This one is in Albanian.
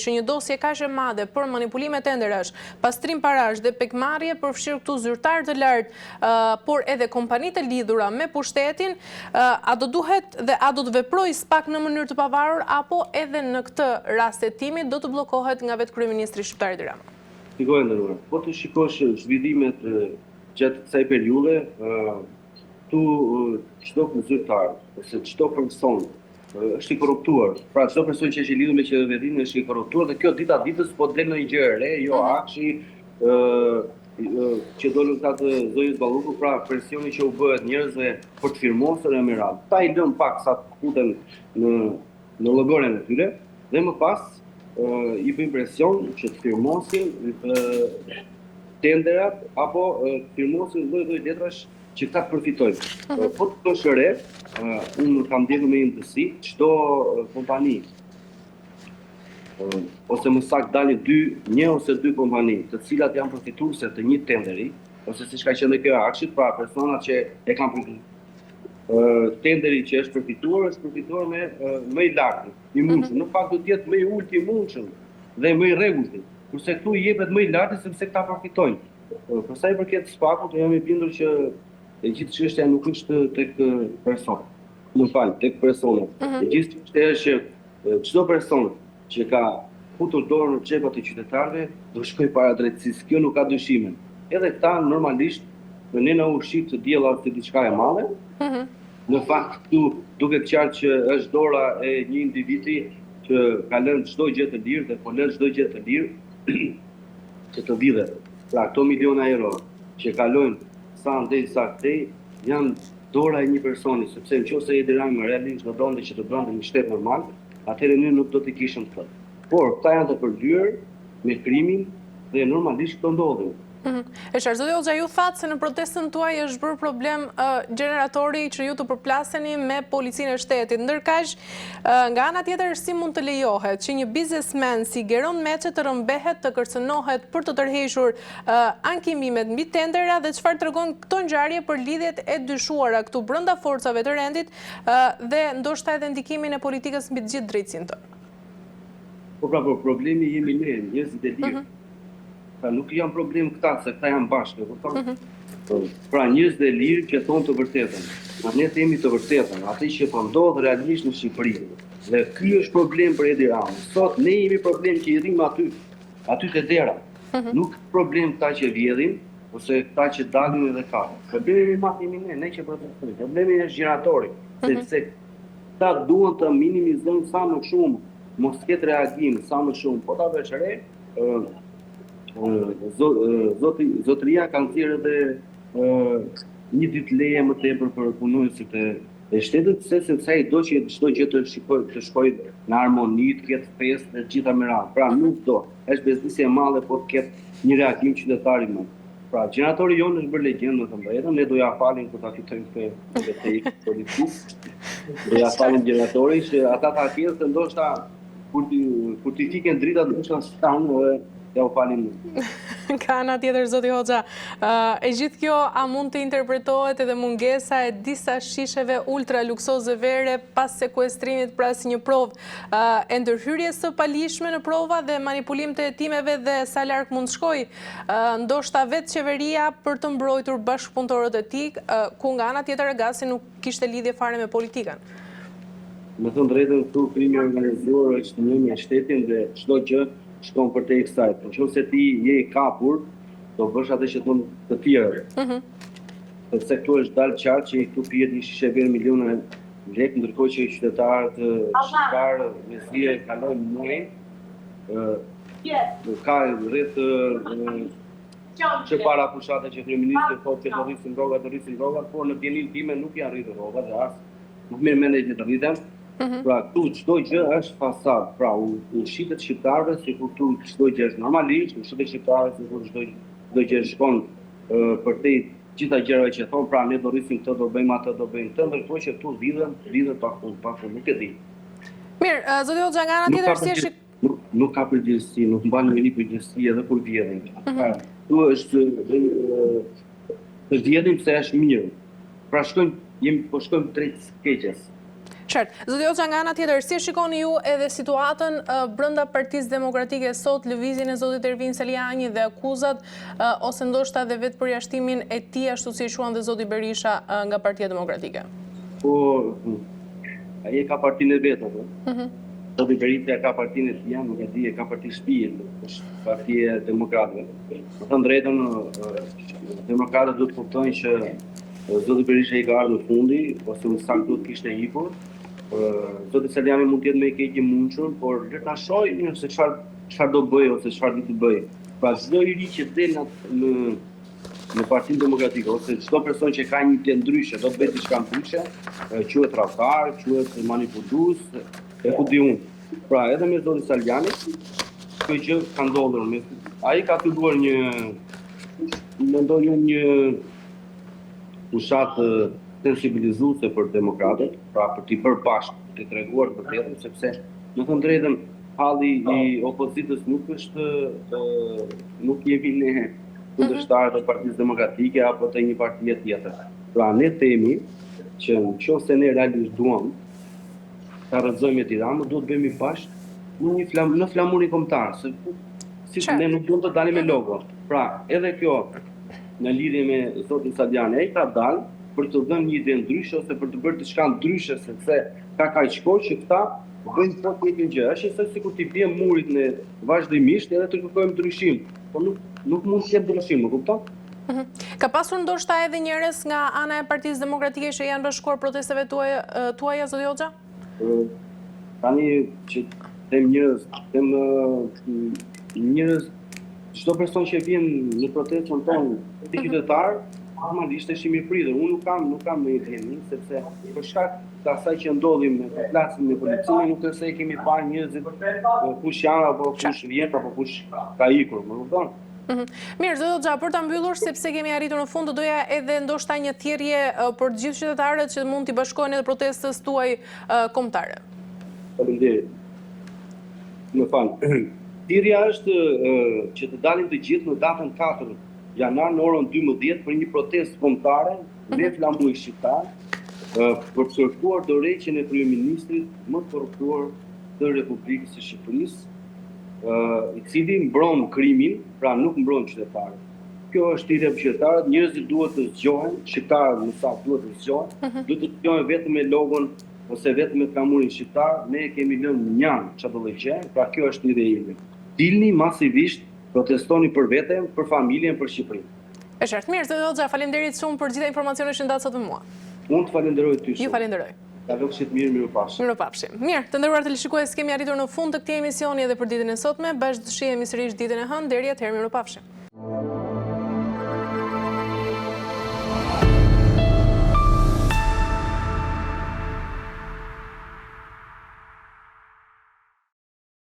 që një dosje kaq e madhe për manipulime tenderash, pastrim parash dhe pekmarrje përfshir këtu zyrtar të lartë, por edhe kompani të lidhura me pushtetin, a do duhet dhe a do të veprojë SPAK në mënyrë të pavarur apo edhe në këtë rast e timit do të bllokohet nga vetë kryeministri shqiptar Edi Rama? Shikoj ndërruar, po të shikosh zhvillimet gjatë kësaj periudhe, tu çdo zyrtar ose çdo person është i korruptuar. Pra çdo person që është i lidhur me qeverinë është i korruptuar dhe kjo dita ditës po del ndonjë gjë e re, jo akshi që do lëndatë zojës Balluku, pra presioni që u bëhet njerëzve për të firmosur e mirat. Ta i lëm pak sa të futen në llogarin e tyre dhe më pas i bëjmë presion që të firmosin tenderat apo firmosin lloj letrash që ta përfitojnë. Po të shëre, unë kam ndjekur me interesi, çdo kompani ose më saktë dalin një ose dy kompani, të cilat janë përfituese të një tenderi, ose siç ka qenë kjo akshit, pra personat që e kanë përfituar. Tenderi që është përfituar me më i lartë, i mundshëm. Në fakt do të jetë më i ulët i mundshëm dhe më i rregullt. Kurse këtu i jepet më i lartë sepse këta përfitojnë. Për sa i përket SPAK-ut, jam i bindur që e gjithë çështja nuk është tek person. Tek personat. E gjithë çështja është që çdo person që ka futur dorën në xhepat e qytetarëve do shkojë para drejtësisë. Kjo nuk ka dyshime. Edhe këta normalisht ne na ushqit të diella se diçka e madhe. Në fakt këtu duket qartë që është dora e një individi që ka lënë çdo gjë të lirë dhe po lën çdo gjë të lirë që të vidhet. Pra këto miliona euro që kalojnë sa ndej sa këtej janë dora e një personi, sepse nëse Edi Rama realisht do donte që të bënte një shtet normal, atëherë ne nuk do të kishim këtë. Por këta janë të përdyer me krimin dhe normalisht këto ndodhin. E Zoti Hoxha, ju thatë se në protestën tuaj është bërë problem generatori që ju të përplaseni me policinë e shtetit. Ndërkaq, nga ana tjetër si mund të lejohet që një biznesmen si Geron Meçe të rëmbehet, të kërcënohet për të tërhequr ankimimet mbi tendera dhe çfarë tregon këto ngjarje për lidhjet e dyshuara këtu brenda forcave të rendit dhe ndoshta edhe ndikimin e politikës mbi të gjithë drejtësinë tonë? Po pra, problemi jemi ne, njerëzit e lirë. Pra nuk janë problem këta, se këta janë bashkë, pra njerëzit e lirë që thonë të vërtetën. Ne themi të vërtetën, atë që po ndodh realisht në Shqipëri. Dhe ky është problem për Edi Rama. Sot ne jemi problem që i rrim aty te dera. Nuk problem këta që vjedhin ose këta që dalin edhe kanë. Problemi më i madh ne që protestojmë. Problemi është gjiratori, sepse këta duan të minimizojnë sa më shumë, mos ketë reagim sa më shumë. Po ta vesh re, zotëria kanë thirrë edhe një ditë leje më tepër për punuesit e shtetit, sepse ai do që çdo gjë të shkojë në harmoni, të ketë festë dhe gjitha me radhë. Pra nuk do. Është bezdisje e madhe po të ketë një reagim qytetari më. Pra gjeneratori jonë është bërë legjendë, më të vërtetën, ne do ja falim kur ta fitojmë këtë politikë. Do ja falim gjeneratorin që ata ta kenë se ndoshta kur t'i fiken dritat ndoshta stanë dhe ja u falim. Ka ana tjetër, Zoti Hoxha, e gjithë kjo a mund të interpretohet edhe mungesa e disa shisheve ultra luksoze vere pas sekuestrimit, pra si një provë e ndërhyrjes së palishme në prova dhe manipulim të hetimeve dhe sa larg mund shkoj, ndoshta vetë qeveria për të mbrojtur bashkëpunëtorët e tij, ku nga ana tjetër Agasi nuk kishte lidhje fare me politikën. Me thënë drejtën, këtu krimi organizuar është një me shtetin dhe çdo gjë shkon për te i kësaj. Nëse ti je i kapur, do bësh atë që thonë të tjerë. Sepse këtu është dalë qartë që këtu pihet një shishe verë miliona lekë, ndërkohë që qytetarët shqiptarë me zije kalojnë muaj, ka rreth që para fushate që kryeministri thotë që do rrisin rrogat, por në pjenin time nuk janë rritur rrogat dhe as nuk mirë mendej që të rriten. Pra këtu çdo gjë është fasad, pra u shitet shqiptarëve si kur këtu çdo gjë është normalisht, u shitet shqiptarëve si kur çdo gjë shkon për te gjitha gjërave që thonë, pra ne do rrisim këtë, do bëjmë atë, do bëjmë këtë, ndërkohë që këtu lidhen pa fund, nuk e di. Mirë, Zoti Hoxha, nga ana tjetër si është nuk ka përgjegjësi, nuk mban njëri përgjegjësi edhe kur vjedhin. Këtu është të vjedhim se është mirë. Pra shkojmë drejt keqes. Qartë. Zoti Hoxha, nga ana tjetër, si shikoni ju edhe situatën brenda Partisë Demokratike sot, lëvizjen e zotit Ervin Seliani dhe akuzat ose ndoshta edhe vetë përjashtimin e tij ashtu si e quan dhe zoti Berisha nga Partia Demokratike? Po, ai e ka partinë e vet apo? Zoti Berisha ka partinë e tij, nuk e di, e ka partinë shtëpie, është Partia e Demokratëve. Më thënë drejtën, demokratët duhet të kuptojnë që zoti Berisha i ka ardhur në fundi, ose më saktë duhet kishte ikur. Zoti Seliani mund të jetë më i keq i mundur, por le ta shohim se çfarë do bëj ose çfarë do të bëj. Pra çdo i ri që del në Partinë Demokratike ose çdo person që ka një ide ndryshe, do të bëjë diçka ndryshe, quhet tradhtar, quhet manipulues, e ku di unë. Pra edhe me zotin Seliani, kjo gjë ka ndodhur. Ai ka filluar një fushat sensibilizuese për demokratët, pra për t'i bërë bashkë, për t'i treguar të vërtetën, sepse në të drejtën halli i opozitës nuk jemi ne kundërshtarët e Partisë Demokratike apo të një partie tjetër. Pra ne themi që nëse ne realisht duam ta rrëzojmë Tiranën, duhet bëhemi bashkë në flamurin kombëtar, se ne nuk duam të dalim me logo. Pra edhe kjo në lidhje me zotin Seliani, ai ka dalë për të dhënë një ide ndryshe ose për të bërë diçka ndryshe, sepse ka kaq kohë që këta bëjnë po të njëjtën gjë. Është sikur t'i bie murit në vazhdimisht edhe të kërkojmë ndryshim, por nuk mund të jetë ndryshim, më kupton? Ka pasur ndoshta edhe njerëz nga ana e Partisë Demokratike që janë bashkuar protesteve tuaja, zoti Hoxha? Tani që them njerëz, çdo person që vjen në protestën tonë, si qytetar, normalisht është i mirëpritur. Unë nuk kam në idenë, sepse për shkak të asaj që ndodhim me flasim me policinë, nuk është se kemi parë njerëzit kush janë apo kush vjen apo kush ka ikur, më kupton? Mirë, zoti Hoxha, për ta mbyllur, sepse kemi arritur në fund, doja edhe ndoshta një thirrje për të gjithë qytetarët që mund t'i bashkohen edhe protestës tuaj kombëtare. Faleminderit. Më fal. Thirrja është që të dalim të gjithë në datën 4 janar në orën 12 për një protestë kombëtare me flamurin shqiptar për të kërkuar dorëheqjen e kryeministrit më të korruptuar të Republikës së Shqipërisë, i cili mbron krimin, pra nuk mbron qytetarët. Kjo është thirrje për qytetarët, njerëzit duhet të zgjohen, shqiptarët më saktë duhet të zgjohen, duhet të zgjohen vetëm me logon ose vetëm me flamurin shqiptar, ne kemi lënë njan çdo gjë, pra kjo është thirrja ime. Dilni masivisht, protestoni për veten, për familjen, për Shqipërinë. E qartë. Mirë, zoti Hoxha, faleminderit shumë për gjitha informacionet që ndatë sot me mua. Unë të falenderoj ty shumë. Ju falenderoj. Kalofshit mirë, mirupafshim. Mirupafshim. Mirë, të nderuar teleshikues, kemi arritur në fund të këtij emisioni edhe për ditën e sotme. Bashkë do shihemi sërish ditën e hënë, deri atëherë mirupafshim.